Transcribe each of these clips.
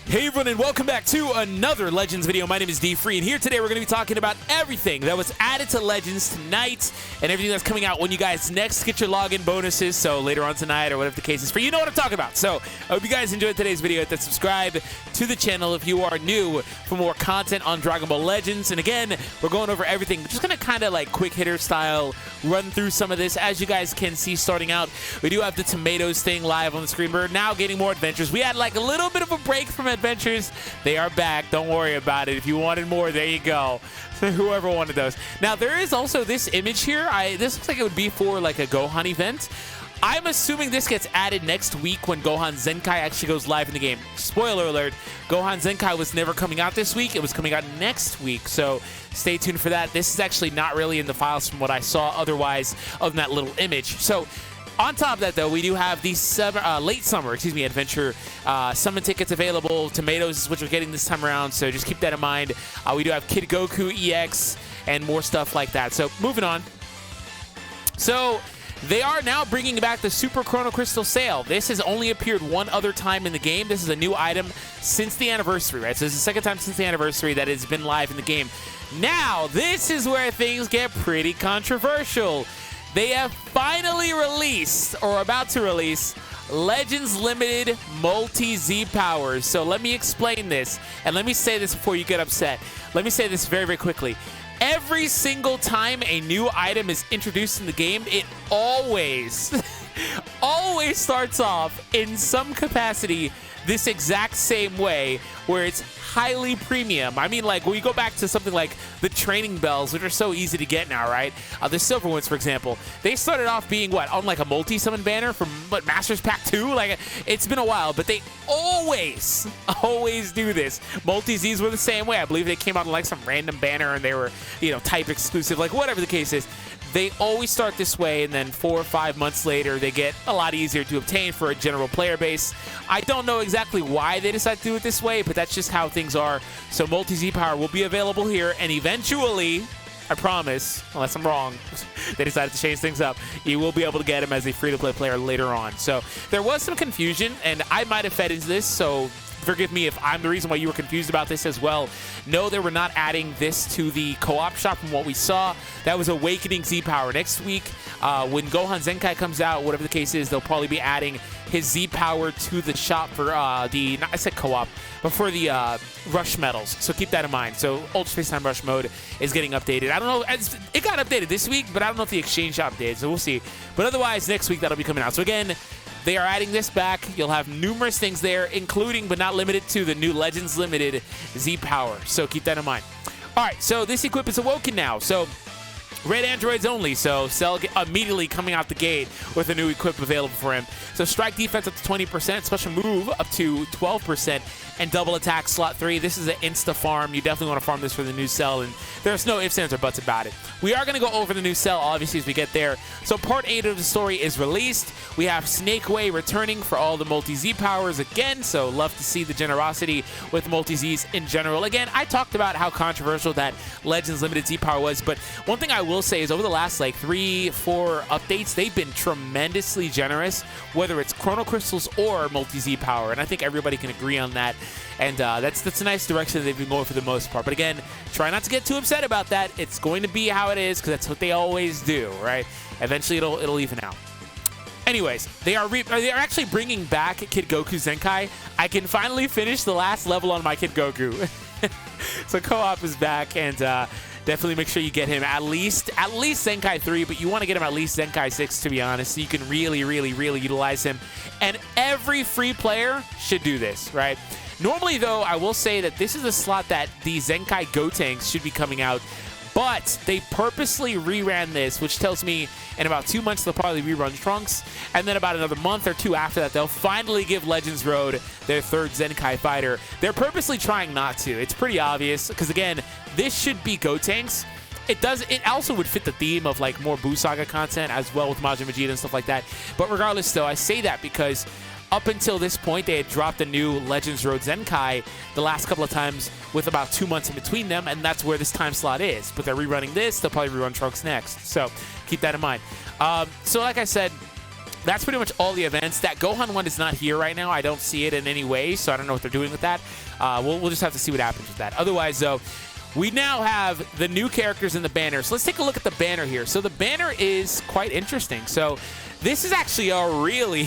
Hey everyone, and welcome back to another Legends video. My name is D-Free, and here today we're going to be talking about everything that was added to Legends tonight and everything that's coming out when you guys next get your login bonuses, so later on tonight or whatever the case is for you know what I'm talking about. So I hope you guys enjoyed today's video. Hit that subscribe to the channel if you are new for more content on Dragon Ball Legends. And again, we're going over everything. We're just going to kind of like quick hitter style run through some of this. As you guys can see starting out, we do have the tomatoes thing live on the screen. We're now getting more adventures. We had like a little bit of a break from adventures. They are back. Don't worry about it. If you wanted more, there you go. Whoever wanted those. Now, there is also this image here. This looks like it would be for like a Gohan event. I'm assuming this gets added next week when Gohan Zenkai actually goes live in the game. Spoiler alert, Gohan Zenkai was never coming out this week. It was coming out next week, so stay tuned for that. This is actually not really in the files from what I saw otherwise other than that little image. So on top of that, though, we do have the late summer, adventure summon tickets available. Tomatoes is what you're getting this time around, so just keep that in mind. We do have Kid Goku EX and more stuff like that. So moving on. So they are now bringing back the Super Chrono Crystal sale. This has only appeared one other time in the game. This is a new item since the anniversary, right? So this is the second time since the anniversary that it's been live in the game. Now, this is where things get pretty controversial. They have finally released, or about to release, Legends Limited Multi-Z Powers. So let me explain this, and let me say this before you get upset. Let me say this very, very quickly. Every single time a new item is introduced in the game, it always, always starts off in some capacity this exact same way, where it's highly premium. I mean, like, when you go back to something like the training bells, which are so easy to get now, right? The silver ones, for example, they started off being, what, on like a multi-summon banner from, what, Masters Pack 2? Like, it's been a while, but they always do this. Multi-Zs were the same way. I believe they came out on like some random banner and they were, you know, type exclusive, like whatever the case is. They always start this way, and then 4 or 5 months later, they get a lot easier to obtain for a general player base. I don't know exactly why they decided to do it this way, but that's just how things are. So Multi-Z Power will be available here, and eventually, I promise, unless I'm wrong, they decided to change things up, you will be able to get him as a free-to-play player later on. So there was some confusion, and I might have fed into this, so forgive me if I'm the reason why you were confused about this as well. No, they were not adding this to the co-op shop from what we saw. That was Awakening Z-Power. Next week, when Gohan Zenkai comes out, whatever the case is, they'll probably be adding his Z-Power to the shop for not I said co-op, but for the Rush medals. So keep that in mind. So Ultra Space Time Rush mode is getting updated. I don't know, it got updated this week, but I don't know if the exchange shop did, so we'll see. But otherwise, next week, that'll be coming out. So again, they are adding this back. You'll have numerous things there, including but not limited to the new Legends Limited Z-Power. So keep that in mind. All right, so this equip is awoken now. So red androids only. So Cell immediately coming out the gate with a new equip available for him. So strike defense up to 20%, special move up to 12%, and double attack slot 3. This is an insta farm. You definitely want to farm this for the new Cell, and there's no ifs, ands, or buts about it. We are going to go over the new Cell, obviously, as we get there. So part 8 of the story is released. We have Snake Way returning for all the Multi-Z powers again, so love to see the generosity with Multi-Zs in general. Again, I talked about how controversial that Legends Limited Z-Power was, but one thing I will say is over the last like 3-4 updates, they've been tremendously generous, whether it's Chrono Crystals or Multi-Z Power, and I think everybody can agree on that. And that's a nice direction they've been going for the most part. But again, try not to get too upset about that. It's going to be how it is because that's what they always do, right? Eventually, it'll even out. Anyways, they are actually bringing back Kid Goku Zenkai. I can finally finish the last level on my Kid Goku. So co-op is back, and definitely make sure you get him at least Zenkai 3, but you want to get him at least Zenkai 6, to be honest, so you can really utilize him. And every free player should do this, right? Normally, though, I will say that this is a slot that the Zenkai Gotenks should be coming out, but they purposely reran this, which tells me in about 2 months they'll probably rerun Trunks, and then about another month or 2 after that, they'll finally give Legends Road their 3rd Zenkai fighter. They're purposely trying not to. It's pretty obvious, because again, this should be Gotenks. It also would fit the theme of like more Buu Saga content as well with Majin Vegeta and stuff like that. But regardless, though, I say that because up until this point, they had dropped a new Legends Road Zenkai the last couple of times with about 2 months in between them, and that's where this time slot is. But they're rerunning this. They'll probably rerun Trunks next. So keep that in mind. So like I said, that's pretty much all the events. That Gohan one is not here right now. I don't see it in any way, so I don't know what they're doing with that. We'll just have to see what happens with that. Otherwise, though, we now have the new characters in the banner. So let's take a look at the banner here. So the banner is quite interesting. So this is actually a really,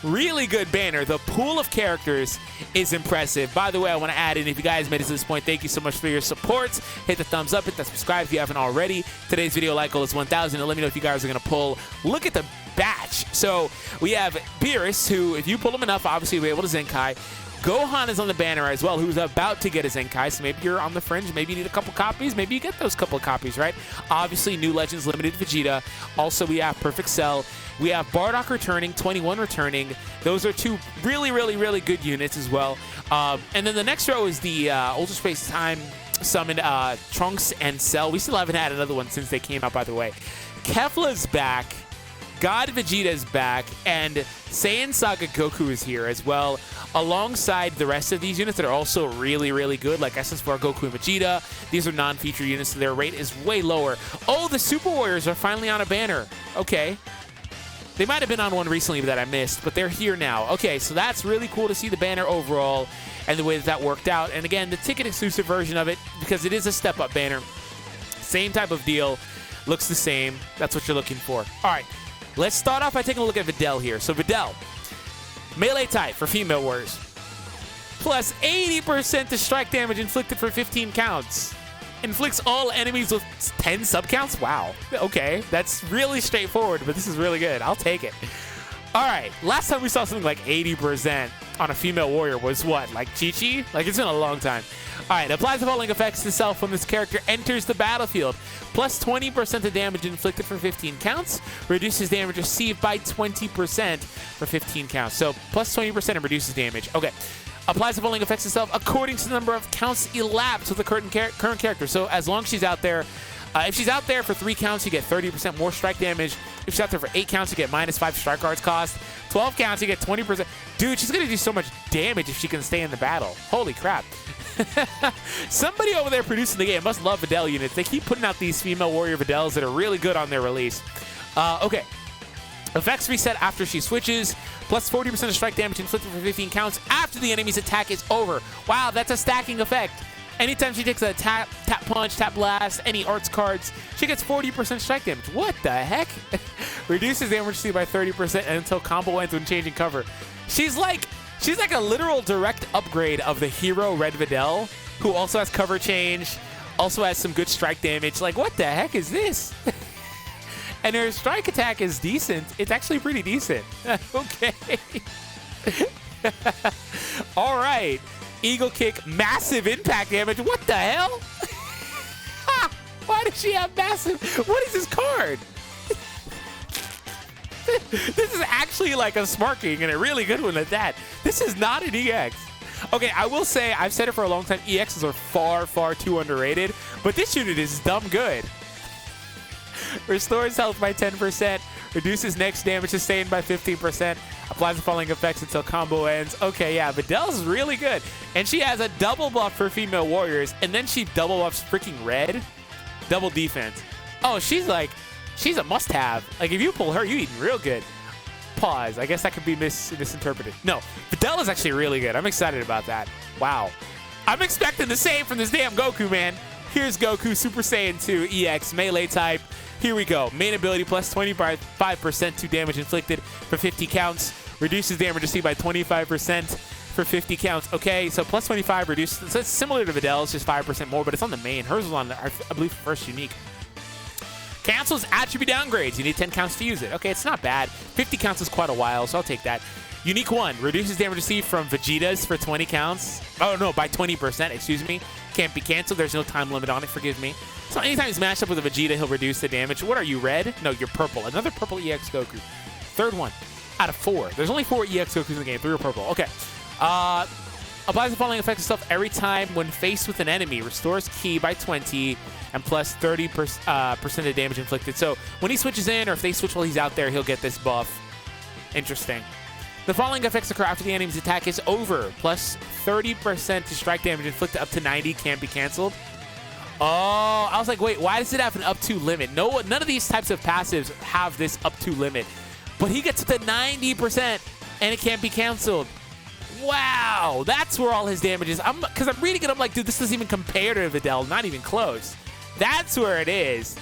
really good banner. The pool of characters is impressive. By the way, I want to add in, if you guys made it to this point, thank you so much for your support. Hit the thumbs up, hit the subscribe if you haven't already. Today's video like goal is 1,000, and let me know if you guys are going to pull. Look at the batch. So we have Beerus, who, if you pull him enough, obviously you'll be able to Zenkai. Gohan is on the banner as well, who's about to get a Zenkai, so maybe you're on the fringe, maybe you need a couple copies, maybe you get those couple of copies, right? Obviously, New Legends Limited Vegeta. Also, we have Perfect Cell. We have Bardock returning, 21 returning. Those are two really, really, really good units as well. And then the next row is the Ultra Space Time summoned Trunks and Cell. We still haven't had another one since they came out, by the way. Kefla's back. God Vegeta's back, and Saiyan Saga Goku is here as well, alongside the rest of these units that are also really, really good, like SS4 Goku and Vegeta. These are non-featured units, so their rate is way lower. Oh, the Super Warriors are finally on a banner. Okay. They might have been on one recently that I missed, but they're here now. Okay, so that's really cool to see the banner overall and the way that worked out. And again, the ticket-exclusive version of it, because it is a step-up banner. Same type of deal. Looks the same. That's what you're looking for. All right. Let's start off by taking a look at Videl here. So Videl, melee type for female warriors. Plus 80% to strike damage inflicted for 15 counts. Inflicts all enemies with 10 sub-counts? Wow. Okay, that's really straightforward, but this is really good. I'll take it. All right, last time we saw something like 80% on a female warrior was what? Like Chi-Chi? Like, it's been a long time. All right, applies the following effects to self when this character enters the battlefield. Plus 20% of damage inflicted for 15 counts. Reduces damage received by 20% for 15 counts. So plus 20% and reduces damage. Okay. Applies the following effects to self according to the number of counts elapsed with the current character. So as long as she's out there, if she's out there for 3 counts, you get 30% more strike damage. If she's out there for 8 counts, you get -5 strike cards cost. 12 counts, you get 20%. Dude, she's going to do so much damage if she can stay in the battle. Holy crap. Somebody over there producing the game must love Videl units. They keep putting out these female warrior Videls that are really good on their release. Okay. Effects reset after she switches. Plus 40% of strike damage inflicted for 15 counts after the enemy's attack is over. Wow, that's a stacking effect. Anytime she takes a tap punch, tap blast, any arts cards, she gets 40% strike damage. What the heck? Reduces damage received by 30% until combo ends when changing cover. She's like a literal direct upgrade of the hero Red Videl, who also has cover change, also has some good strike damage. Like, what the heck is this? And her strike attack is decent. It's actually pretty decent. Okay. All right. Eagle Kick, massive impact damage. What the hell? Why does she have massive? What is this card? This is actually like a Smart King, and a really good one at that. This is not an EX. Okay, I will say, I've said it for a long time, EXs are far, far too underrated, but this unit is dumb good. Restores health by 10%, reduces next damage sustained by 15%, applies the following effects until combo ends. Okay, yeah, Videl's really good. And she has a double buff for female warriors, and then she double buffs freaking Red. Double defense. Oh, she's a must-have. Like, if you pull her, you eating real good. Pause. I guess that could be misinterpreted. No, Videl is actually really good. I'm excited about that. Wow. I'm expecting the same from this damn Goku, man. Here's Goku, Super Saiyan 2 EX, melee type. Here we go. Main ability plus 25% to damage inflicted for 50 counts. Reduces damage received by 25% for 50 counts. Okay, so plus 25 reduces. So it's similar to Videl's, just 5% more, but it's on the main. Hers was on, I believe, first unique. Cancels attribute downgrades. You need 10 counts to use it. Okay, it's not bad. 50 counts is quite a while, so I'll take that. Unique 1. Reduces damage received from Vegeta's for 20 counts. Oh, no, by 20%, excuse me. Can't be canceled. There's no time limit on it, forgive me. So anytime he's matched up with a Vegeta, he'll reduce the damage. What are you, red? No, you're purple. Another purple EX Goku. Third one out of 4. There's only 4 EX Gokus in the game. 3 are purple. Okay. Applies the following effects itself every time when faced with an enemy. Restores ki by 20 and plus 30% of damage inflicted. So when he switches in, or if they switch while he's out there, he'll get this buff. Interesting. The following effects occur after the enemy's attack is over. Plus 30% to strike damage inflicted up to 90 can't be canceled. Oh, I was like, wait, why does it have an up to limit? No, none of these types of passives have this up to limit. but he gets to 90% and it can't be canceled. Wow, that's where all his damage is. Because I'm reading it, I'm like, dude, this doesn't even compare to Videl, not even close. That's where it is.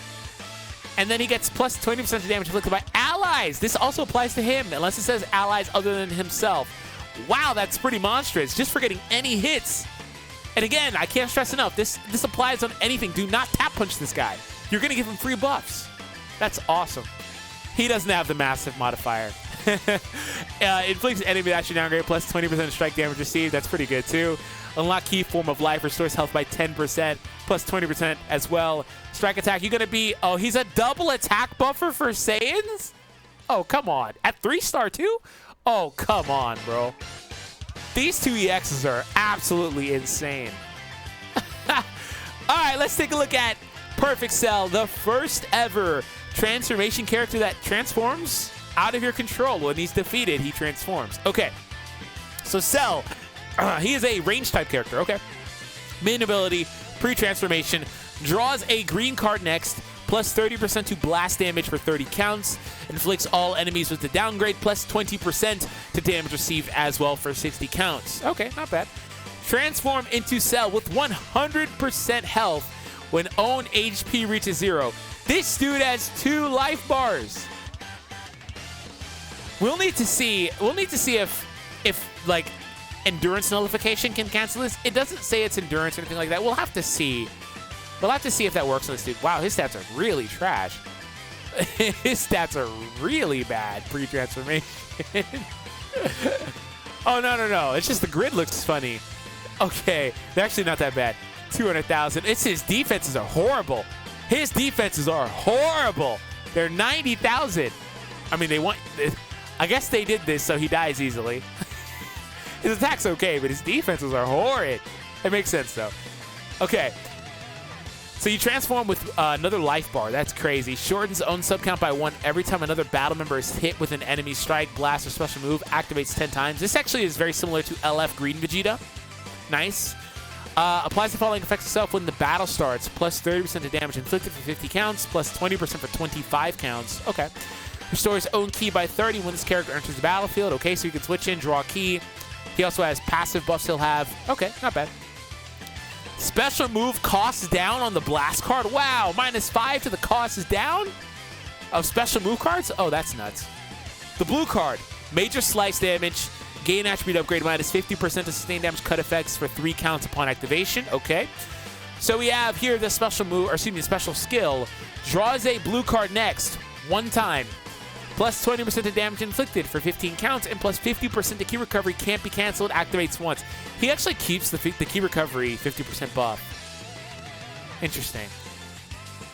And then he gets plus 20% of damage inflicted by allies. This also applies to him, unless it says allies other than himself. Wow, that's pretty monstrous, just for getting any hits. And again, I can't stress enough, this applies on anything. Do not tap punch this guy. You're going to give him free buffs. That's awesome. He doesn't have the massive modifier. Inflicts enemy action downgrade plus 20% strike damage received. That's pretty good too. Unlock key form of life, restores health by 10%, plus 20% as well. Strike attack, you're going to be, oh, he's a double attack buffer for Saiyans? Oh, come on. At 3-star too? Oh, come on, bro. These two EXs are absolutely insane. All right, let's take a look at Perfect Cell, the first ever transformation character that transforms out of your control. When he's defeated, he transforms. Okay, so Cell, he is a range type character. Okay, main ability, pre-transformation, draws a green card next, plus 30% to blast damage for 30 counts, inflicts all enemies with the downgrade, plus 20% to damage received as well for 60 counts. Okay, not bad. Transform into Cell with 100% health when own HP reaches 0. This dude has 2 life bars. We'll need to see if like endurance nullification can cancel this. It doesn't say it's endurance or anything like that. We'll have to see. We'll have to see if that works on this dude. Wow, his stats are really trash. His stats are really bad pre-transformation. Oh, no. It's just the grid looks funny. Okay, they're actually not that bad. 200,000. It's his defenses are horrible. His defenses are horrible. They're 90,000. I mean, I guess they did this so he dies easily. His attack's okay, but his defenses are horrid. It makes sense, though. Okay. So you transform with another life bar. That's crazy. Shortens own sub count by 1 every time another battle member is hit with an enemy strike, blast, or special move. Activates 10 times. This actually is very similar to LF Green Vegeta. Nice. Applies the following effects itself when the battle starts. Plus 30% of damage inflicted for 50 counts. Plus 20% for 25 counts. Okay. Restores own key by 30 when this character enters the battlefield. Okay, so you can switch in, draw a key. He also has passive buffs he'll have. Okay, not bad. Special move costs down on the blast card. Wow, -5 to the cost is down of special move cards? Oh, that's nuts. The blue card, major slice damage, gain attribute upgrade -50% to sustain damage cut effects for 3 counts upon activation. Okay. So we have here the special move, or excuse me, the special skill. Draws a blue card next, 1 time. Plus 20% of damage inflicted for 15 counts, and plus 50% to key recovery can't be canceled, activates once. He actually keeps the key recovery 50% buff. Interesting.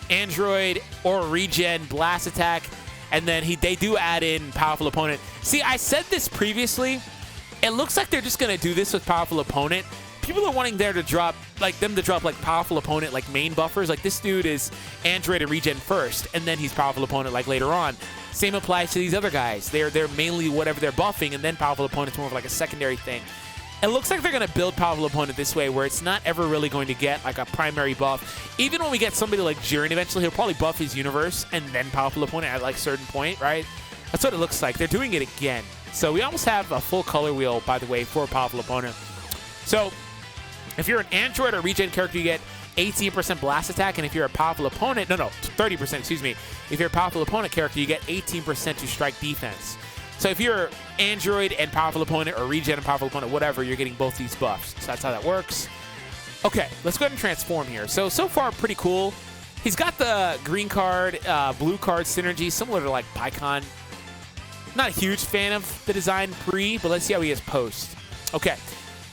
Android or regen, blast attack, and then they do add in powerful opponent. See, I said this previously. It looks like they're just going to do this with powerful opponent. People are wanting them to drop like powerful opponent, like main buffers. Like this dude is Android and regen first, and then he's powerful opponent like later on. Same applies to these other guys. They're mainly whatever they're buffing, and then powerful opponent's more of like a secondary thing. It looks like they're going to build powerful opponent this way, where it's not ever really going to get like a primary buff. Even when we get somebody like Jiren eventually, he'll probably buff his universe and then powerful opponent at like a certain point, right? That's what it looks like. They're doing it again. So we almost have a full color wheel, by the way, for a powerful opponent. So if you're an Android or regen character, you get 18% blast attack, and if you're a powerful opponent, 30%, excuse me. If you're a powerful opponent character, you get 18% to strike defense. So if you're Android and powerful opponent, or regen and powerful opponent, whatever, you're getting both these buffs. So that's how that works. Okay, let's go ahead and transform here. So far, pretty cool. He's got the green card, blue card synergy, similar to like Pycon. Not a huge fan of the design pre, but let's see how he is post. Okay.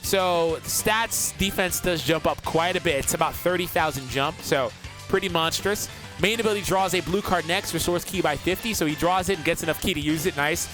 So stats, defense does jump up quite a bit. It's about 30,000 jump, so pretty monstrous. Main ability draws a blue card next, restores key by 50, so he draws it and gets enough key to use it. Nice.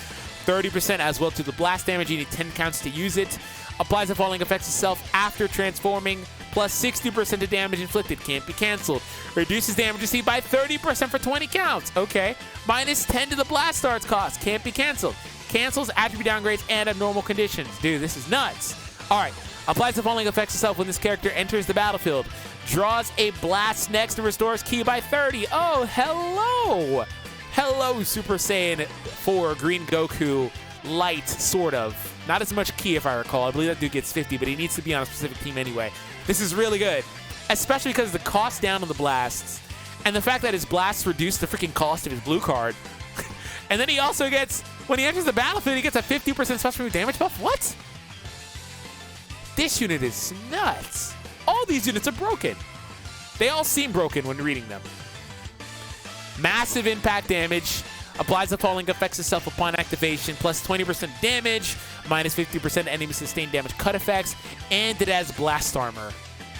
30% as well to the blast damage. You need 10 counts to use it. Applies the following effects itself after transforming, plus 60% of damage inflicted. Can't be canceled. Reduces damage received by 30% for 20 counts. Okay. -10 to the blast start's cost. Can't be canceled. Cancels attribute downgrades and abnormal conditions. Dude, this is nuts. All right. Applies the following effects itself when this character enters the battlefield. Draws a blast next and restores key by 30. Oh, hello. Hello, Super Saiyan for Green Goku light, sort of. Not as much ki, if I recall. I believe that dude gets 50, but he needs to be on a specific team anyway. This is really good, especially because the cost down on the blasts and the fact that his blasts reduce the freaking cost of his blue card. And then he also gets, when he enters the battlefield, he gets a 50% special move damage buff. What? This unit is nuts. All these units are broken. They all seem broken when reading them. Massive impact damage. Applies the falling effects itself upon activation. Plus 20% damage. Minus 50% enemy sustained damage cut effects. And it has blast armor.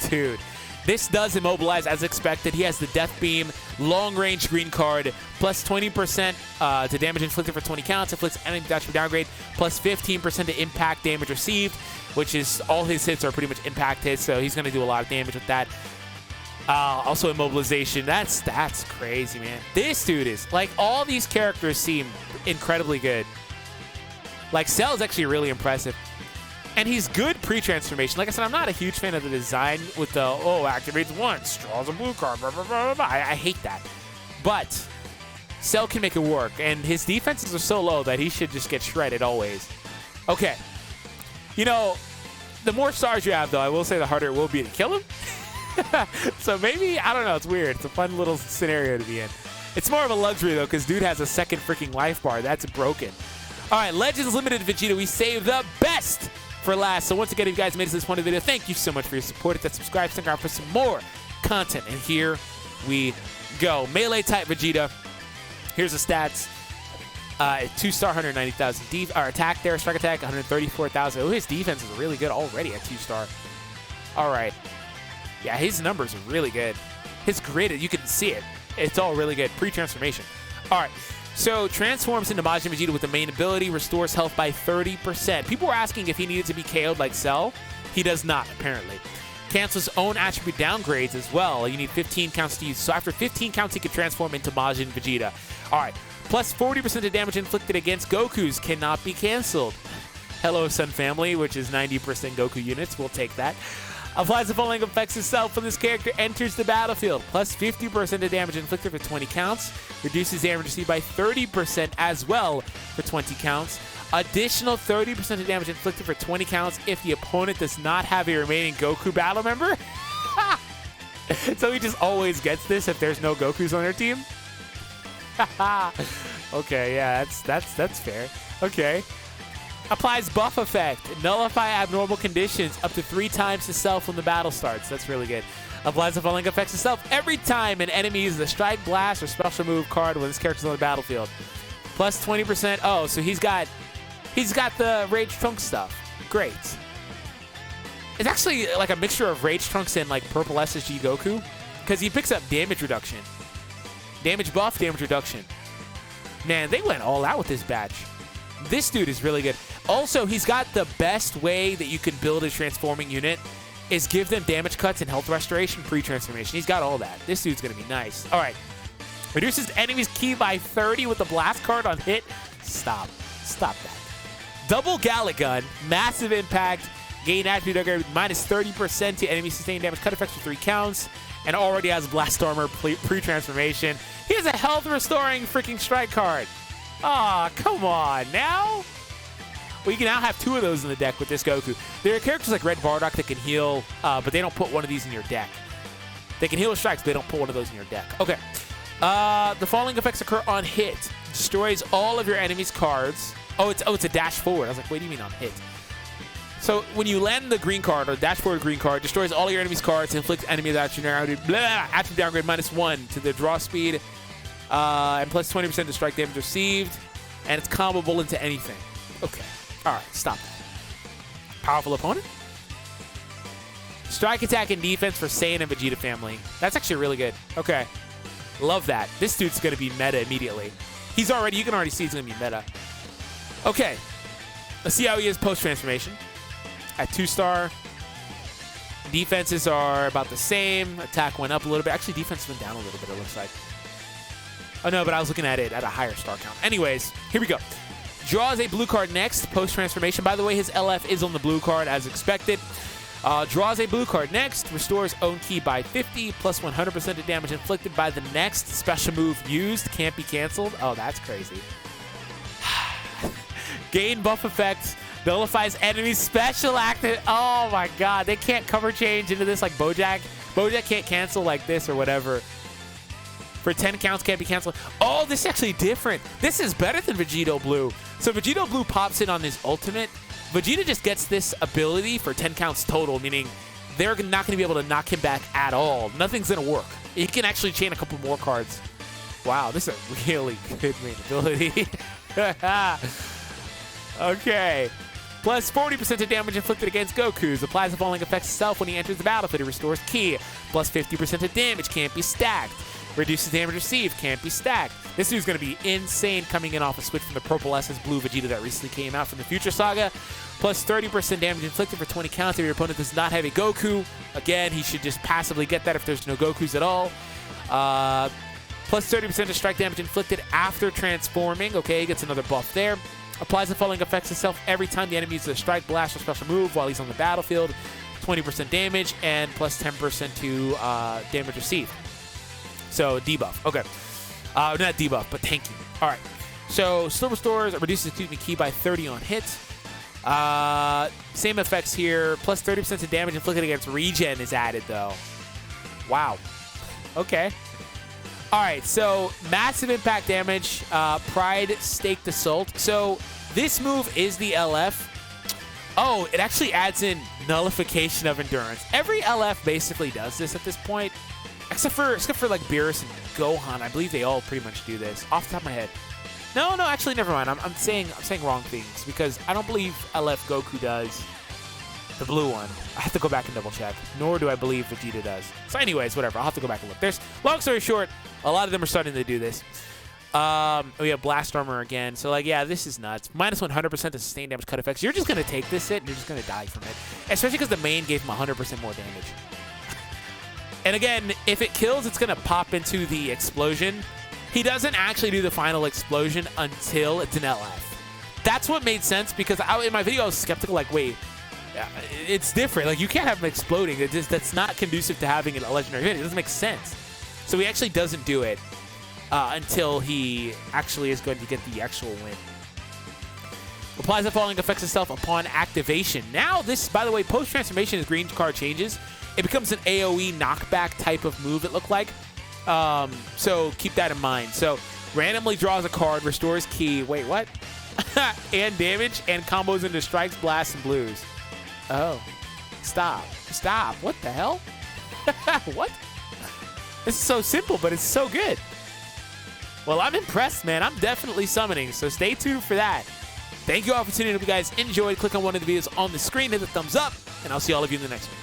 Dude. This does immobilize as expected. He has the Death Beam, long-range green card, plus 20% to damage inflicted for 20 counts, inflicts enemy dash for downgrade, plus 15% to impact damage received, which is all his hits are pretty much impact hits, so he's going to do a lot of damage with that. Also immobilization. That's crazy, man. This dude is, like, all these characters seem incredibly good. Like, Cell is actually really impressive. And he's good pre-transformation. Like I said, I'm not a huge fan of the design with the, activates once, draws a blue card, blah, blah, blah, blah. I hate that. But Cell can make it work, and his defenses are so low that he should just get shredded always. Okay. You know, the more stars you have, though, I will say the harder it will be to kill him. So maybe, I don't know, it's weird. It's a fun little scenario to be in. It's more of a luxury, though, because dude has a second freaking life bar. That's broken. All right, Legends Limited Vegeta, we save the best for last. So once again, if you guys made it to this point of the video, thank you so much for your support. Hit that subscribe, stick around for some more content. And here we go. Melee type Vegeta. Here's the stats. 2-star, 190,000 attack there. Strike attack, 134,000. Oh, his defense is really good already at 2-star. All right. Yeah, his numbers are really good. His grid, you can see it. It's all really good. Pre-transformation. All right. So, transforms into Majin Vegeta with the main ability, restores health by 30%. People were asking if he needed to be KO'd like Cell. He does not, apparently. Cancels own attribute downgrades as well. You need 15 counts to use. So, after 15 counts, he can transform into Majin Vegeta. All right. Plus 40% of damage inflicted against Gokus cannot be canceled. Hello, Sun Family, which is 90% Goku units. We'll take that. Applies the following effects itself when this character enters the battlefield. Plus 50% of damage inflicted for 20 counts. Reduces damage received by 30% as well for 20 counts. Additional 30% of damage inflicted for 20 counts if the opponent does not have a remaining Goku battle member. So he just always gets this if there's no Gokus on their team. Okay, yeah, that's fair. Okay. Applies buff effect. Nullify abnormal conditions up to 3 times to self when the battle starts. That's really good. Applies the following effects to self every time an enemy uses a strike, blast, or special move card when this character's on the battlefield. Plus 20%. Oh, so he's got the Rage Trunks stuff. Great. It's actually like a mixture of Rage Trunks and like purple SSJ Goku, because he picks up damage reduction. Damage buff, damage reduction. Man, they went all out with this batch. This dude is really good. Also, he's got the best way that you can build a transforming unit is give them damage cuts and health restoration pre-transformation. He's got all that. This dude's going to be nice. All right. Reduces enemy's ki by 30 with the blast card on hit. Stop. Stop that. Double Gallic Gun. Massive impact. Gain attribute upgrade minus 30% to enemy sustained damage cut effects for 3 counts. And already has blast armor pre-transformation. He has a health restoring freaking strike card. Aw, come on now. Well, you can now have 2 of those in the deck with this Goku. There are characters like Red Bardock that can heal, but they don't put one of these in your deck. They can heal with strikes, but they don't put one of those in your deck. Okay. The following effects occur on hit. Destroys all of your enemy's cards. Oh, it's a dash forward. I was like, what do you mean on hit? So when you land the green card, or dash forward green card, destroys all your enemy's cards, inflicts enemy attribute downgrade -1 to the draw speed, and plus 20% to strike damage received, and it's comboable into anything. Okay. All right, stop that. Powerful opponent. Strike, attack, and defense for Saiyan and Vegeta family. That's actually really good. Okay. Love that. This dude's going to be meta immediately. You can already see he's going to be meta. Okay. Let's see how he is post-transformation. At 2-star. Defenses are about the same. Attack went up a little bit. Actually, defense went down a little bit, it looks like. Oh, no, but I was looking at it at a higher star count. Anyways, here we go. Draws a blue card next, post-transformation. By the way, his LF is on the blue card as expected. Draws a blue card next, restores own ki by 50, plus 100% of damage inflicted by the next special move used. Can't be canceled. Oh, that's crazy. Gain buff effect. Nullifies enemy special active. Oh my god. They can't cover change into this like Bojack. Bojack can't cancel like this or whatever. For 10 counts can't be canceled. Oh, this is actually different. This is better than Vegito Blue. So Vegito Blue pops in on his ultimate. Vegeta just gets this ability for 10 counts total, meaning they're not going to be able to knock him back at all. Nothing's going to work. He can actually chain a couple more cards. Wow, this is a really good main ability. Okay. Plus 40% of damage inflicted against Goku. Applies the falling effects itself when he enters the battlefield. It restores ki. Plus 50% of damage. Can't be stacked. Reduces damage received. Can't be stacked. This dude's going to be insane coming in off a switch from the Purple SS Blue Vegeta that recently came out from the Future Saga. Plus 30% damage inflicted for 20 counts if your opponent does not have a Goku. Again, he should just passively get that if there's no Gokus at all. Plus 30% of strike damage inflicted after transforming. Okay, gets another buff there. Applies the following effects itself every time the enemy uses a strike, blast, or special move while he's on the battlefield. 20% damage and plus 10% to damage received. So debuff. Okay. Not debuff, but tanking. All right. So still restores, reduces ki by 30 on hit. Same effects here. Plus 30% of damage inflicted against regen is added, though. Wow. Okay. All right, so massive impact damage, Pride Staked Assault. So this move is the LF. Oh, it actually adds in Nullification of Endurance. Every LF basically does this at this point, except for like Beerus and Gohan. I believe they all pretty much do this off the top of my head. No, actually, never mind. I'm saying wrong things because I don't believe LF Goku does the blue one. I have to go back and double check. Nor do I believe Vegeta does. So anyways, whatever. I'll have to go back and look. Long story short, a lot of them are starting to do this. We have Blast Armor again. So like, yeah, this is nuts. Minus 100% of sustained damage cut effects. You're just going to take this hit and you're just going to die from it. Especially because the main gave him 100% more damage. And again, if it kills, it's going to pop into the explosion. He doesn't actually do the final explosion until it's an LF. That's what made sense because in my video I was skeptical like, wait, it's different. Like, you can't have him exploding. That's not conducive to having a legendary event. It doesn't make sense. So he actually doesn't do it until he actually is going to get the actual win. Applies the following effects itself upon activation. Now this, by the way, post-transformation as green card changes, it becomes an AoE knockback type of move, it looked like. So keep that in mind. So randomly draws a card, restores ki. Wait, what? And damage and combos into strikes, blasts, and blues. Oh, stop. What the hell? What? This is so simple, but it's so good. Well, I'm impressed, man. I'm definitely summoning, so stay tuned for that. Thank you all for tuning in. If you guys enjoyed, click on one of the videos on the screen, hit the thumbs up, and I'll see all of you in the next one.